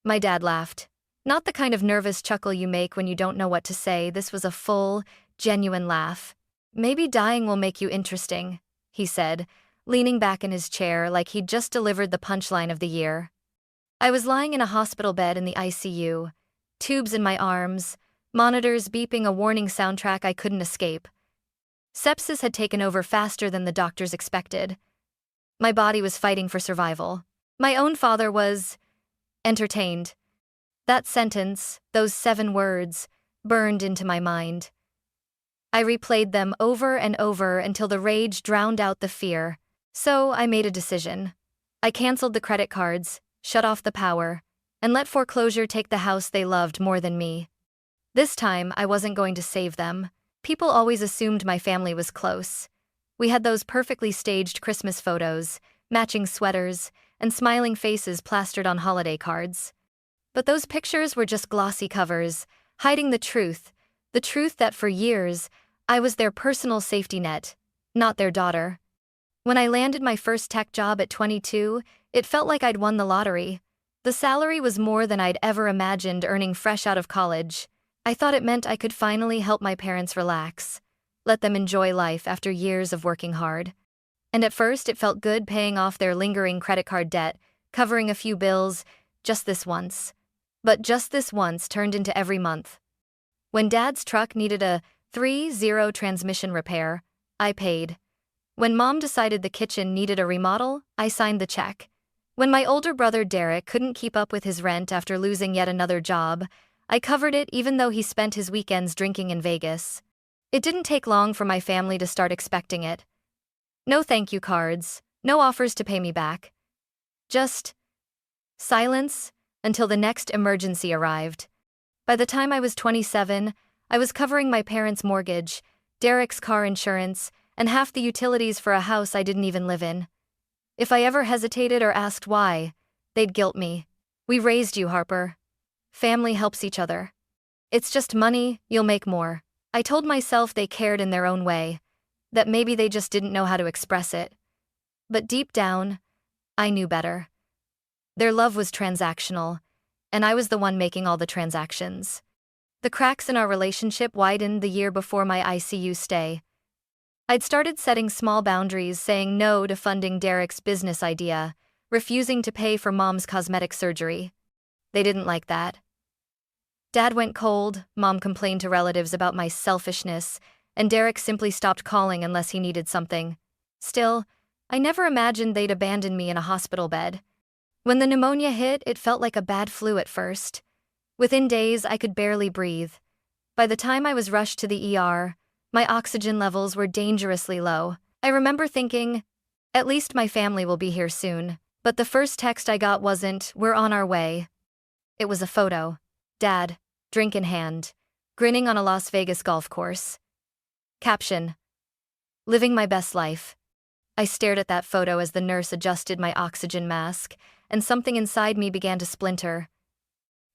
My dad laughed. Not the kind of nervous chuckle you make when you don't know what to say. This was a full, genuine laugh. Maybe dying will make you interesting, he said, leaning back in his chair like he'd just delivered the punchline of the year. I was lying in a hospital bed in the ICU, tubes in my arms, monitors beeping a warning soundtrack I couldn't escape. Sepsis had taken over faster than the doctors expected. My body was fighting for survival. My own father was entertained. That sentence, those 7 words, burned into my mind. I replayed them over and over until the rage drowned out the fear. So I made a decision. I canceled the credit cards, shut off the power, and let foreclosure take the house they loved more than me. This time, I wasn't going to save them. People always assumed my family was close. We had those perfectly staged Christmas photos, matching sweaters, and smiling faces plastered on holiday cards. But those pictures were just glossy covers, hiding the truth that for years, I was their personal safety net, not their daughter. When I landed my first tech job at 22, it felt like I'd won the lottery. The salary was more than I'd ever imagined earning fresh out of college. I thought it meant I could finally help my parents relax, let them enjoy life after years of working hard. And at first, it felt good paying off their lingering credit card debt, covering a few bills, just this once. But just this once turned into every month. When Dad's truck needed a 3.0 transmission repair, I paid. When Mom decided the kitchen needed a remodel, I signed the check. When my older brother Derek couldn't keep up with his rent after losing yet another job, I covered it even though he spent his weekends drinking in Vegas. It didn't take long for my family to start expecting it. No thank you cards, no offers to pay me back. Just silence until the next emergency arrived. By the time I was 27, I was covering my parents' mortgage, Derek's car insurance, and half the utilities for a house I didn't even live in. If I ever hesitated or asked why, they'd guilt me. We raised you, Harper. Family helps each other. It's just money, you'll make more. I told myself they cared in their own way, that maybe they just didn't know how to express it. But deep down, I knew better. Their love was transactional, and I was the one making all the transactions. The cracks in our relationship widened the year before my ICU stay. I'd started setting small boundaries, saying no to funding Derek's business idea, refusing to pay for Mom's cosmetic surgery. They didn't like that. Dad went cold, Mom complained to relatives about my selfishness, and Derek simply stopped calling unless he needed something. Still, I never imagined they'd abandon me in a hospital bed. When the pneumonia hit, it felt like a bad flu at first. Within days, I could barely breathe. By the time I was rushed to the ER, my oxygen levels were dangerously low. I remember thinking, at least my family will be here soon. But the first text I got wasn't, "We're on our way." It was a photo. Dad, drink in hand, grinning on a Las Vegas golf course. Caption: living my best life. I stared at that photo as the nurse adjusted my oxygen mask, and something inside me began to splinter.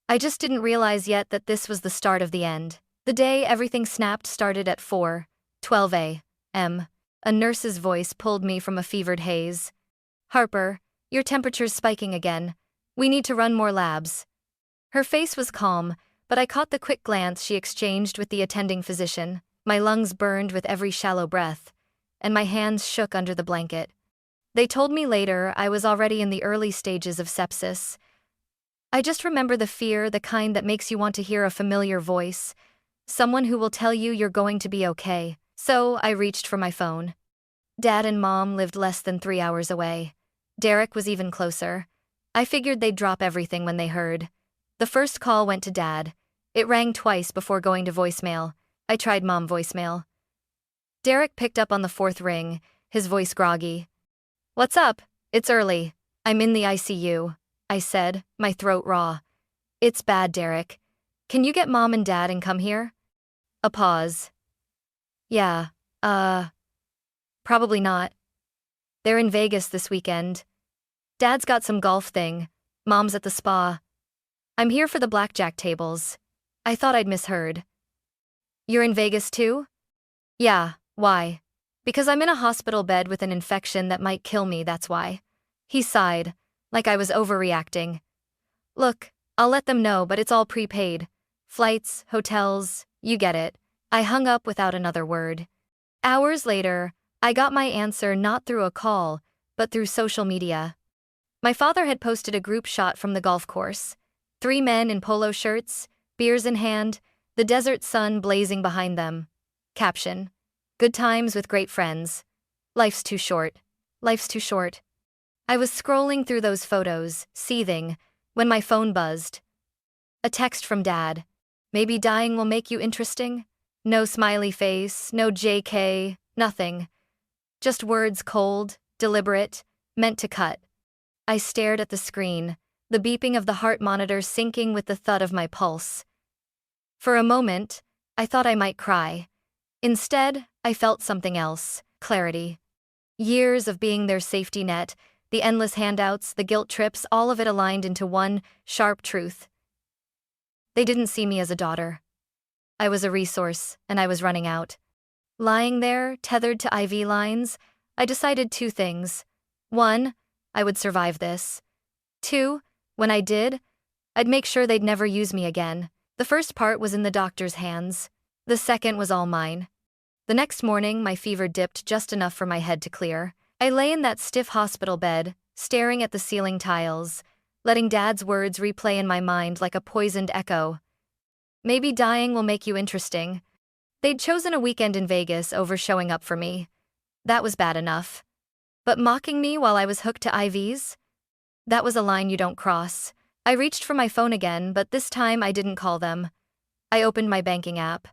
I just didn't realize yet that this was the start of the end. The day everything snapped started at 4:12 a.m. A nurse's voice pulled me from a fevered haze. "Harper, your temperature's spiking again. We need to run more labs." Her face was calm, but I caught the quick glance she exchanged with the attending physician. My lungs burned with every shallow breath, and my hands shook under the blanket. They told me later I was already in the early stages of sepsis. I just remember the fear, the kind that makes you want to hear a familiar voice, someone who will tell you you're going to be okay. So I reached for my phone. Dad and Mom lived less than 3 hours away. Derek was even closer. I figured they'd drop everything when they heard. The first call went to Dad. It rang twice before going to voicemail. I tried Mom voicemail. Derek picked up on the 4th ring, his voice groggy. "What's up? It's early. I'm in the ICU," I said, my throat raw. "It's bad, Derek. Can you get Mom and Dad and come here?" A pause. "Yeah, probably not. They're in Vegas this weekend. Dad's got some golf thing. Mom's at the spa. I'm here for the blackjack tables." I thought I'd misheard. "You're in Vegas too?" "Yeah, why?" "Because I'm in a hospital bed with an infection that might kill me, that's why." He sighed, like I was overreacting. "Look, I'll let them know, but it's all prepaid. Flights, hotels, you get it. I hung up without another word. Hours later, I got my answer not through a call, but through social media. My father had posted a group shot from the golf course. 3 men in polo shirts, beers in hand, the desert sun blazing behind them. Caption: "Good times with great friends. Life's too short. Life's too short." I was scrolling through those photos, seething, when my phone buzzed. A text from Dad. "Maybe dying will make you interesting?" No smiley face, no JK, nothing. Just words cold, deliberate, meant to cut. I stared at the screen, the beeping of the heart monitor syncing with the thud of my pulse. For a moment, I thought I might cry. Instead, I felt something else: clarity. Years of being their safety net, the endless handouts, the guilt trips, all of it aligned into one sharp truth. They didn't see me as a daughter. I was a resource, and I was running out. Lying there, tethered to IV lines, I decided 2 things. 1, I would survive this. 2, when I did, I'd make sure they'd never use me again. The first part was in the doctor's hands. The second was all mine. The next morning, my fever dipped just enough for my head to clear. I lay in that stiff hospital bed, staring at the ceiling tiles, letting Dad's words replay in my mind like a poisoned echo. "Maybe dying will make you interesting." They'd chosen a weekend in Vegas over showing up for me. That was bad enough. But mocking me while I was hooked to IVs? That was a line you don't cross. I reached for my phone again, but this time I didn't call them. I opened my banking app.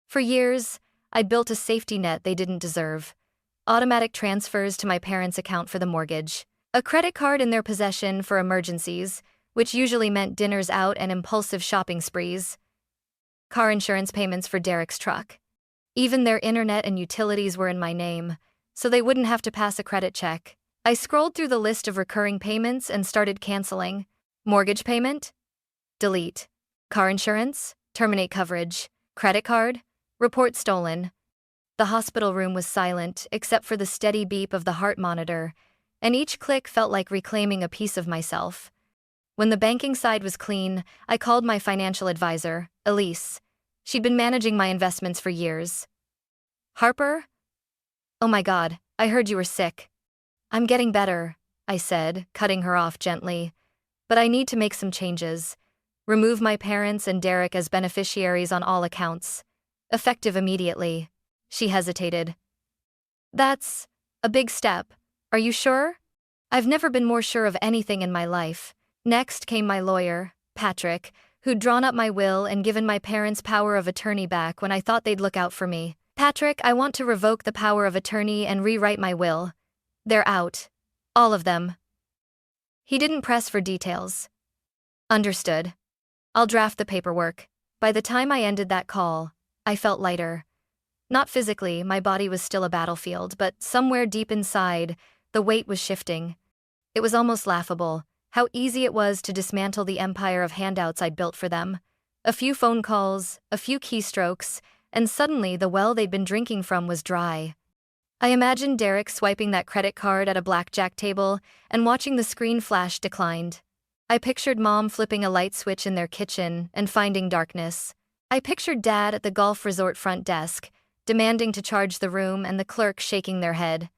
For years, I'd built a safety net they didn't deserve. Automatic transfers to my parents' account for the mortgage. A credit card in their possession for emergencies, which usually meant dinners out and impulsive shopping sprees. Car insurance payments for Derek's truck. Even their internet and utilities were in my name, so they wouldn't have to pass a credit check. I scrolled through the list of recurring payments and started canceling. Mortgage payment? Delete. Car insurance? Terminate coverage. Credit card? Report stolen. The hospital room was silent, except for the steady beep of the heart monitor, and each click felt like reclaiming a piece of myself. When the banking side was clean, I called my financial advisor, Elise. She'd been managing my investments for years. "Harper? Oh my God, I heard you were sick." "I'm getting better," I said, cutting her off gently. "But I need to make some changes. Remove my parents and Derek as beneficiaries on all accounts. Effective immediately." She hesitated. "That's a big step. Are you sure?" I've never been more sure of anything in my life. Next came my lawyer, Patrick, who'd drawn up my will and given my parents power of attorney back when I thought they'd look out for me. "Patrick, I want to revoke the power of attorney and rewrite my will. They're out. All of them." He didn't press for details. "Understood. I'll draft the paperwork." By the time I ended that call, I felt lighter. Not physically, my body was still a battlefield, but somewhere deep inside, the weight was shifting. It was almost laughable, how easy it was to dismantle the empire of handouts I'd built for them. A few phone calls, a few keystrokes, and suddenly the well they'd been drinking from was dry. I imagined Derek swiping that credit card at a blackjack table and watching the screen flash declined. I pictured Mom flipping a light switch in their kitchen and finding darkness. I pictured Dad at the golf resort front desk, demanding to charge the room, and the clerk shaking their head.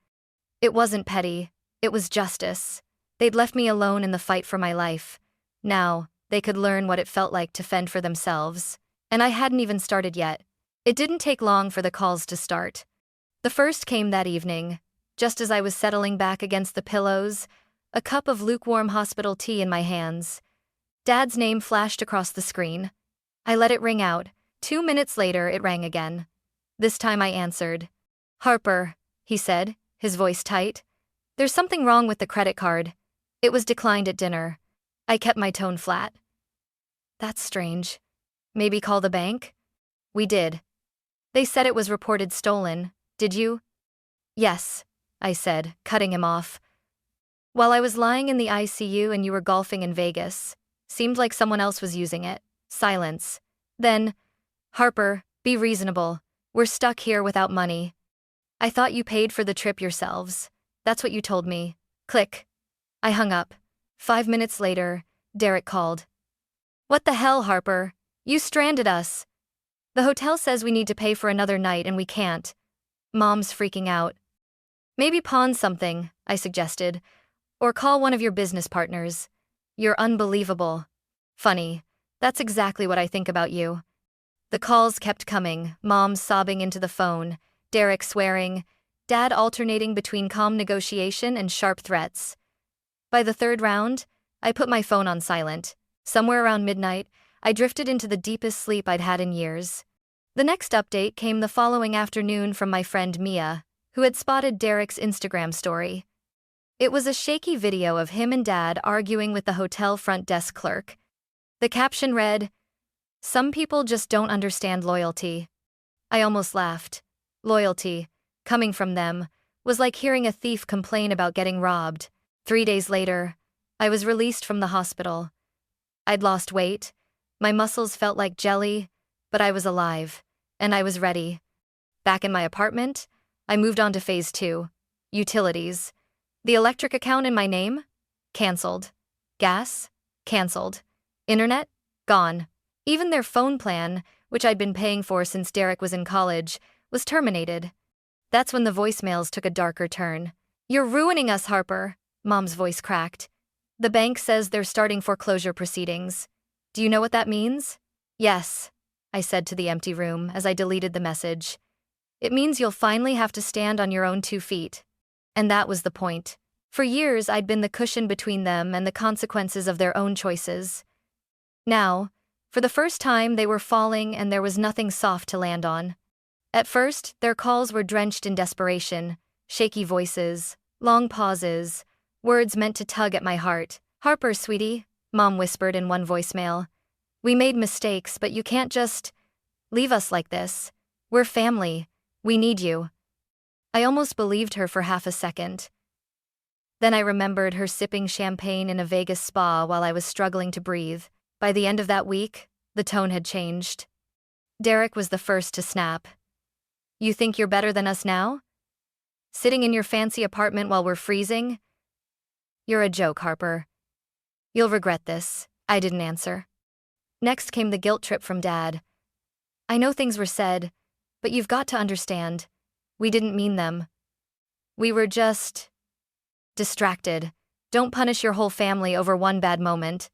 It wasn't petty, it was justice. They'd left me alone in the fight for my life. Now, they could learn what it felt like to fend for themselves. And I hadn't even started yet. It didn't take long for the calls to start. The first came that evening, just as I was settling back against the pillows, a cup of lukewarm hospital tea in my hands. Dad's name flashed across the screen. I let it ring out. 2 minutes later, it rang again. This time I answered. "Harper," he said, his voice tight. "There's something wrong with the credit card. It was declined at dinner." I kept my tone flat. "That's strange. Maybe call the bank?" We did. "They said it was reported stolen. Did you?" "Yes," I said, cutting him off. "While I was lying in the ICU and you were golfing in Vegas. Seemed like someone else was using it." Silence. Then, "Harper, be reasonable. We're stuck here without money." "I thought you paid for the trip yourselves. That's what you told me." Click. I hung up. 5 minutes later, Derek called. What the hell, Harper? You stranded us. The hotel says we need to pay for another night and we can't. Mom's freaking out. Maybe pawn something, I suggested. Or call one of your business partners. You're unbelievable. Funny. That's exactly what I think about you. The calls kept coming, Mom sobbing into the phone, Derek swearing, Dad alternating between calm negotiation and sharp threats. By the third round, I put my phone on silent. Somewhere around midnight, I drifted into the deepest sleep I'd had in years. The next update came the following afternoon from my friend Mia, who had spotted Derek's Instagram story. It was a shaky video of him and Dad arguing with the hotel front desk clerk. The caption read, "Some people just don't understand loyalty." I almost laughed. Loyalty, coming from them, was like hearing a thief complain about getting robbed. 3 days later, I was released from the hospital. I'd lost weight, my muscles felt like jelly, but I was alive, and I was ready. Back in my apartment, I moved on to phase 2, utilities. The electric account in my name? Cancelled. Gas? Cancelled. Internet? Gone. Even their phone plan, which I'd been paying for since Derek was in college, was terminated. That's when the voicemails took a darker turn. "You're ruining us, Harper," Mom's voice cracked. "The bank says they're starting foreclosure proceedings. Do you know what that means?" "Yes," I said to the empty room as I deleted the message. "It means you'll finally have to stand on your own 2 feet." And that was the point. For years, I'd been the cushion between them and the consequences of their own choices. Now, for the first time, they were falling and there was nothing soft to land on. At first, their calls were drenched in desperation, shaky voices, long pauses, words meant to tug at my heart. "Harper, sweetie," Mom whispered in one voicemail. "We made mistakes, but you can't just leave us like this. We're family. We need you." I almost believed her for half a second. Then I remembered her sipping champagne in a Vegas spa while I was struggling to breathe. By the end of that week, the tone had changed. Derek was the first to snap. "You think you're better than us now? Sitting in your fancy apartment while we're freezing? You're a joke, Harper. You'll regret this." I didn't answer. Next came the guilt trip from Dad. "I know things were said, but you've got to understand. We didn't mean them. We were just distracted. Don't punish your whole family over one bad moment."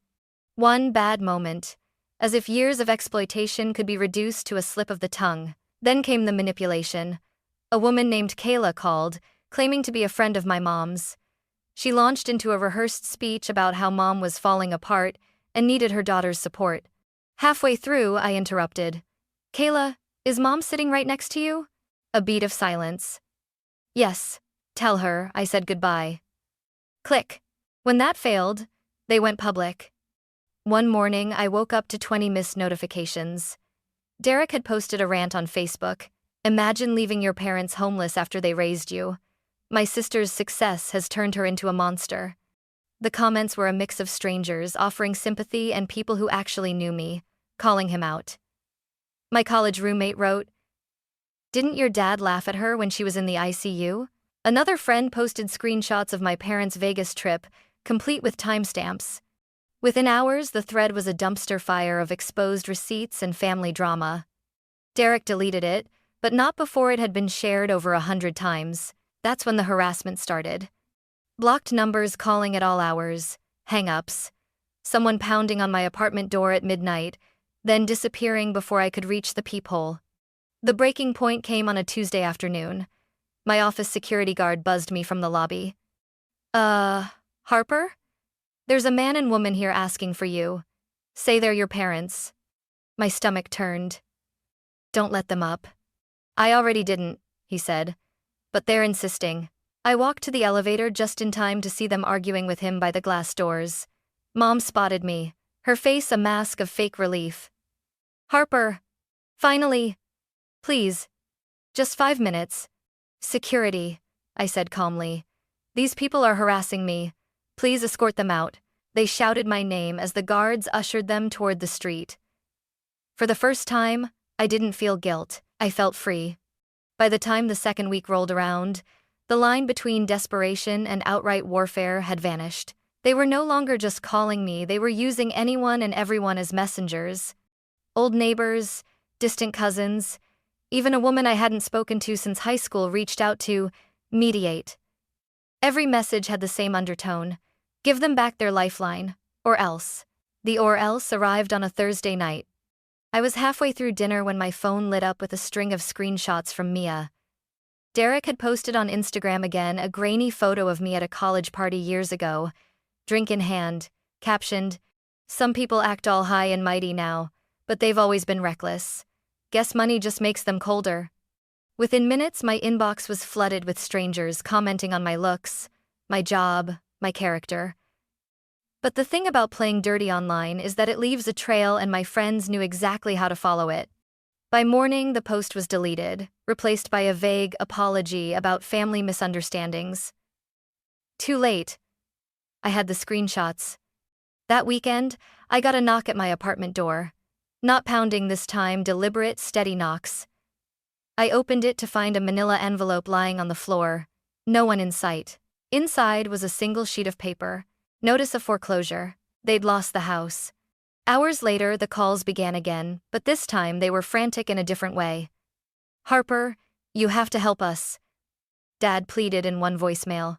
One bad moment. As if years of exploitation could be reduced to a slip of the tongue. Then came the manipulation. A woman named Kayla called, claiming to be a friend of my mom's. She launched into a rehearsed speech about how Mom was falling apart and needed her daughter's support. Halfway through, I interrupted. "Kayla, is Mom sitting right next to you?" A beat of silence. "Yes, tell her I said goodbye." Click. When that failed, they went public. One morning, I woke up to 20 missed notifications. Derek had posted a rant on Facebook. "Imagine leaving your parents homeless after they raised you. My sister's success has turned her into a monster." The comments were a mix of strangers offering sympathy and people who actually knew me, calling him out. My college roommate wrote, "Didn't your dad laugh at her when she was in the ICU?" Another friend posted screenshots of my parents' Vegas trip, complete with timestamps. Within hours, the thread was a dumpster fire of exposed receipts and family drama. Derek deleted it, but not before it had been shared over 100 times. That's when the harassment started. Blocked numbers calling at all hours, hang-ups, someone pounding on my apartment door at midnight, then disappearing before I could reach the peephole. The breaking point came on a Tuesday afternoon. My office security guard buzzed me from the lobby. Harper? There's a man and woman here asking for you. Say they're your parents." My stomach turned. "Don't let them up." "I already didn't," he said. "But they're insisting." I walked to the elevator just in time to see them arguing with him by the glass doors. Mom spotted me, her face a mask of fake relief. "Harper. Finally. Please. Just 5 minutes." "Security," I said calmly. "These people are harassing me. Please escort them out." They shouted my name as the guards ushered them toward the street. For the first time, I didn't feel guilt. I felt free. By the time the second week rolled around, the line between desperation and outright warfare had vanished. They were no longer just calling me, they were using anyone and everyone as messengers. Old neighbors, distant cousins, even a woman I hadn't spoken to since high school reached out to mediate. Every message had the same undertone: give them back their lifeline, or else. The or else arrived on a Thursday night. I was halfway through dinner when my phone lit up with a string of screenshots from Mia. Derek had posted on Instagram again a grainy photo of me at a college party years ago, drink in hand, captioned, "Some people act all high and mighty now, but they've always been reckless. Guess money just makes them colder." Within minutes, my inbox was flooded with strangers commenting on my looks, my job, my character. But the thing about playing dirty online is that it leaves a trail, and my friends knew exactly how to follow it. By morning, the post was deleted, replaced by a vague apology about family misunderstandings. Too late. I had the screenshots. That weekend, I got a knock at my apartment door. Not pounding this time, deliberate, steady knocks. I opened it to find a manila envelope lying on the floor. No one in sight. Inside was a single sheet of paper. Notice of foreclosure. They'd lost the house. Hours later, the calls began again, but this time they were frantic in a different way. "Harper, you have to help us," Dad pleaded in one voicemail.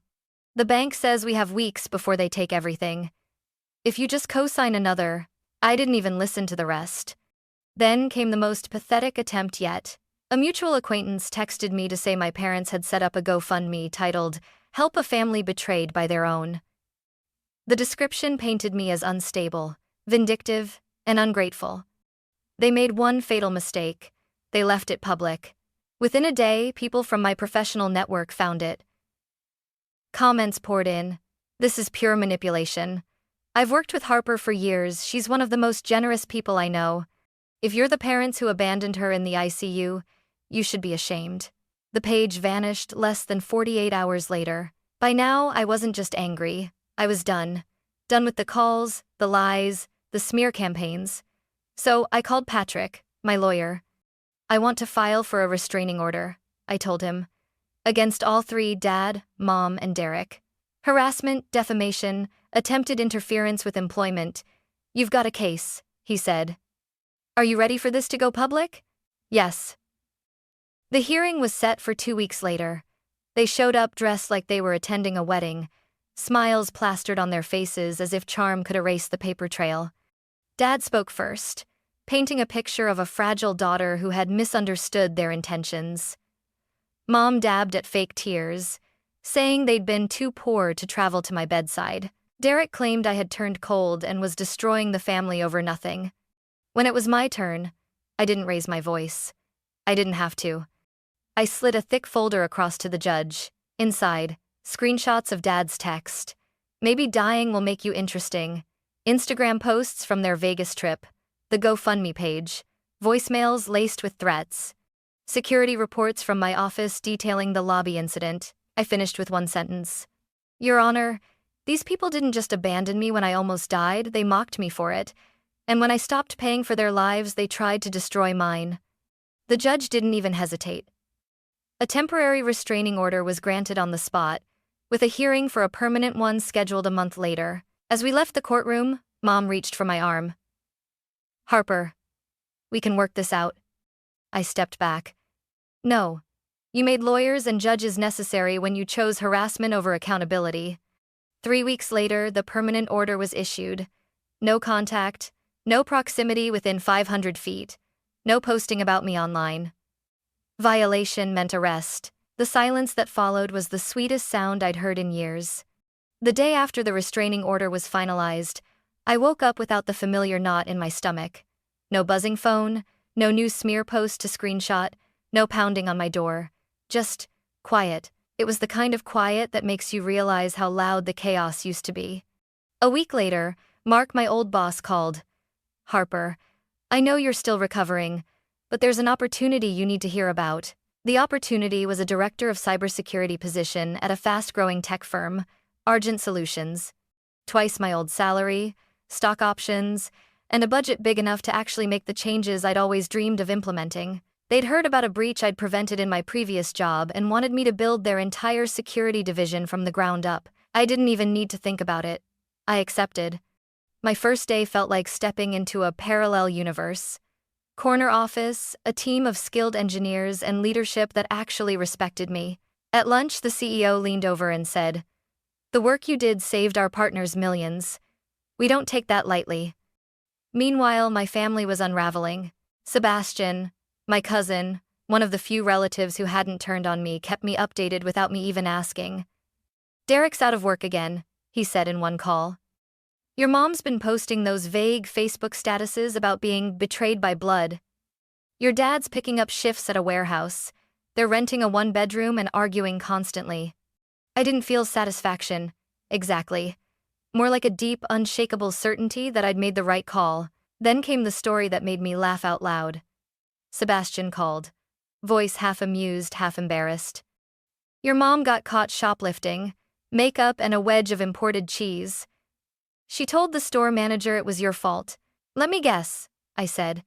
"The bank says we have weeks before they take everything. If you just co-sign another." I didn't even listen to the rest. Then came the most pathetic attempt yet. A mutual acquaintance texted me to say my parents had set up a GoFundMe titled, "Help a Family Betrayed by Their Own." The description painted me as unstable, vindictive, and ungrateful. They made one fatal mistake. They left it public. Within a day, people from my professional network found it. Comments poured in. "This is pure manipulation. I've worked with Harper for years. She's one of the most generous people I know. If you're the parents who abandoned her in the ICU, you should be ashamed." The page vanished less than 48 hours later. By now, I wasn't just angry. I was done. Done with the calls, the lies, the smear campaigns. So I called Patrick, my lawyer. "I want to file for a restraining order," I told him. "Against all three: Dad, Mom, and Derek. Harassment, defamation, attempted interference with employment. You've got a case," he said. "Are you ready for this to go public?" "Yes." The hearing was set for 2 weeks later. They showed up dressed like they were attending a wedding, smiles plastered on their faces as if charm could erase the paper trail. Dad spoke first, painting a picture of a fragile daughter who had misunderstood their intentions. Mom dabbed at fake tears, saying they'd been too poor to travel to my bedside. Derek claimed I had turned cold and was destroying the family over nothing. When it was my turn, I didn't raise my voice. I didn't have to. I slid a thick folder across to the judge. Inside, screenshots of Dad's text. "Maybe dying will make you interesting." Instagram posts from their Vegas trip. The GoFundMe page. Voicemails laced with threats. Security reports from my office detailing the lobby incident. I finished with one sentence. "Your Honor, these people didn't just abandon me when I almost died, they mocked me for it. And when I stopped paying for their lives, they tried to destroy mine." The judge didn't even hesitate. A temporary restraining order was granted on the spot, with a hearing for a permanent one scheduled a month later. As we left the courtroom, Mom reached for my arm. "Harper, we can work this out." I stepped back. "No. You made lawyers and judges necessary when you chose harassment over accountability." 3 weeks later, the permanent order was issued. No contact, no proximity within 500 feet, no posting about me online. Violation meant arrest. The silence that followed was the sweetest sound I'd heard in years. The day after the restraining order was finalized, I woke up without the familiar knot in my stomach. No buzzing phone, no new smear post to screenshot, no pounding on my door. Just quiet. It was the kind of quiet that makes you realize how loud the chaos used to be. A week later, Mark, my old boss, called. "Harper, I know you're still recovering, but there's an opportunity you need to hear about." The opportunity was a director of cybersecurity position at a fast-growing tech firm, Argent Solutions. Twice my old salary, stock options, and a budget big enough to actually make the changes I'd always dreamed of implementing. They'd heard about a breach I'd prevented in my previous job and wanted me to build their entire security division from the ground up. I didn't even need to think about it. I accepted. My first day felt like stepping into a parallel universe. Corner office, a team of skilled engineers, and leadership that actually respected me. At lunch, the CEO leaned over and said, "The work you did saved our partners millions. We don't take that lightly." Meanwhile, my family was unraveling. Sebastian, my cousin, one of the few relatives who hadn't turned on me, kept me updated without me even asking. "Derek's out of work again," he said in one call. "Your mom's been posting those vague Facebook statuses about being betrayed by blood. Your dad's picking up shifts at a warehouse. They're renting a one-bedroom and arguing constantly." I didn't feel satisfaction, exactly. More like a deep, unshakable certainty that I'd made the right call. Then came the story that made me laugh out loud. Sebastian called, voice half amused, half embarrassed. "Your mom got caught shoplifting, makeup and a wedge of imported cheese. She told the store manager it was your fault." "Let me guess," I said.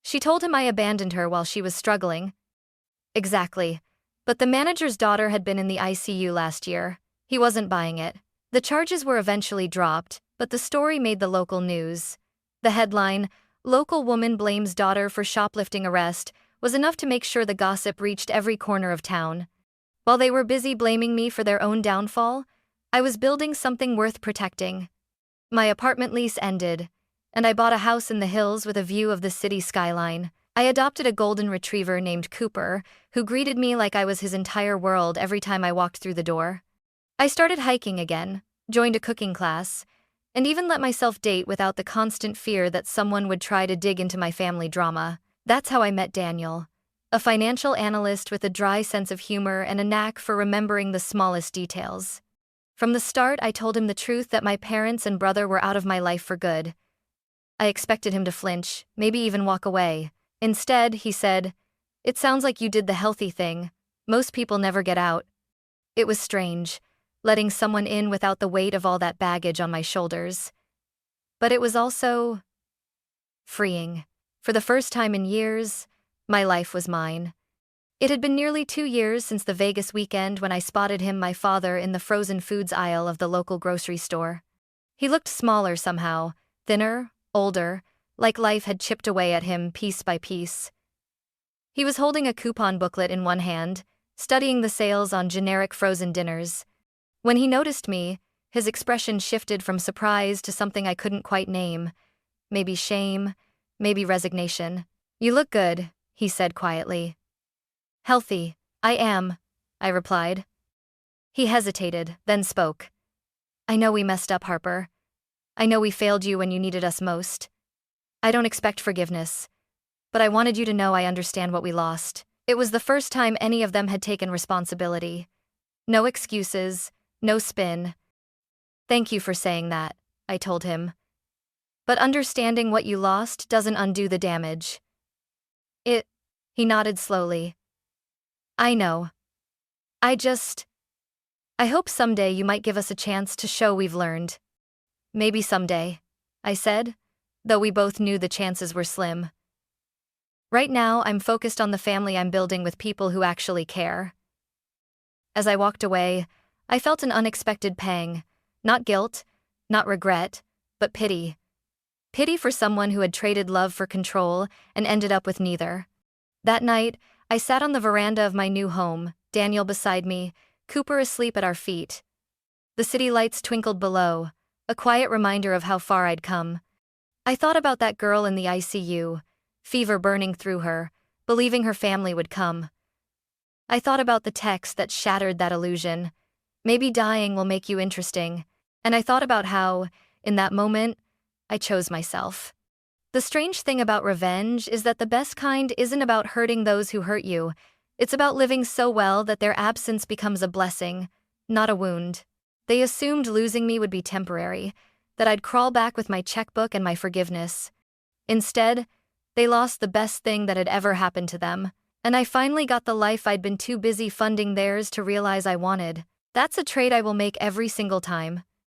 "She told him I abandoned her while she was struggling." "Exactly. But the manager's daughter had been in the ICU last year. He wasn't buying it. The charges were eventually dropped, but the story made the local news. The headline, 'Local Woman Blames Daughter for Shoplifting Arrest,' was enough to make sure the gossip reached every corner of town. While they were busy blaming me for their own downfall, I was building something worth protecting. My apartment lease ended, and I bought a house in the hills with a view of the city skyline. I adopted a golden retriever named Cooper, who greeted me like I was his entire world every time I walked through the door. I started hiking again, joined a cooking class, and even let myself date without the constant fear that someone would try to dig into my family drama. That's how I met Daniel, a financial analyst with a dry sense of humor and a knack for remembering the smallest details. From the start, I told him the truth that my parents and brother were out of my life for good. I expected him to flinch, maybe even walk away. Instead, he said, "It sounds like you did the healthy thing. Most people never get out." It was strange, letting someone in without the weight of all that baggage on my shoulders. But it was also freeing. For the first time in years, my life was mine. It had been nearly 2 years since the Vegas weekend when I spotted my father in the frozen foods aisle of the local grocery store. He looked smaller somehow, thinner, older, like life had chipped away at him piece by piece. He was holding a coupon booklet in one hand, studying the sales on generic frozen dinners. When he noticed me, his expression shifted from surprise to something I couldn't quite name. Maybe shame, maybe resignation. "You look good," he said quietly. "Healthy, I am," I replied. He hesitated, then spoke. "I know we messed up, Harper. I know we failed you when you needed us most. I don't expect forgiveness, but I wanted you to know I understand what we lost." It was the first time any of them had taken responsibility. No excuses, no spin. "Thank you for saying that," I told him. "But understanding what you lost doesn't undo the damage." He nodded slowly. "I know. I hope someday you might give us a chance to show we've learned." "Maybe someday," I said, though we both knew the chances were slim. Right now, I'm focused on the family I'm building with people who actually care. As I walked away, I felt an unexpected pang. Not guilt, not regret, but pity. Pity for someone who had traded love for control and ended up with neither. That night, I sat on the veranda of my new home, Daniel beside me, Cooper asleep at our feet. The city lights twinkled below, a quiet reminder of how far I'd come. I thought about that girl in the ICU, fever burning through her, believing her family would come. I thought about the text that shattered that illusion. "Maybe dying will make you interesting." And I thought about how, in that moment, I chose myself. The strange thing about revenge is that the best kind isn't about hurting those who hurt you. It's about living so well that their absence becomes a blessing, not a wound. They assumed losing me would be temporary, that I'd crawl back with my checkbook and my forgiveness. Instead, they lost the best thing that had ever happened to them, and I finally got the life I'd been too busy funding theirs to realize I wanted. That's a trade I will make every single time.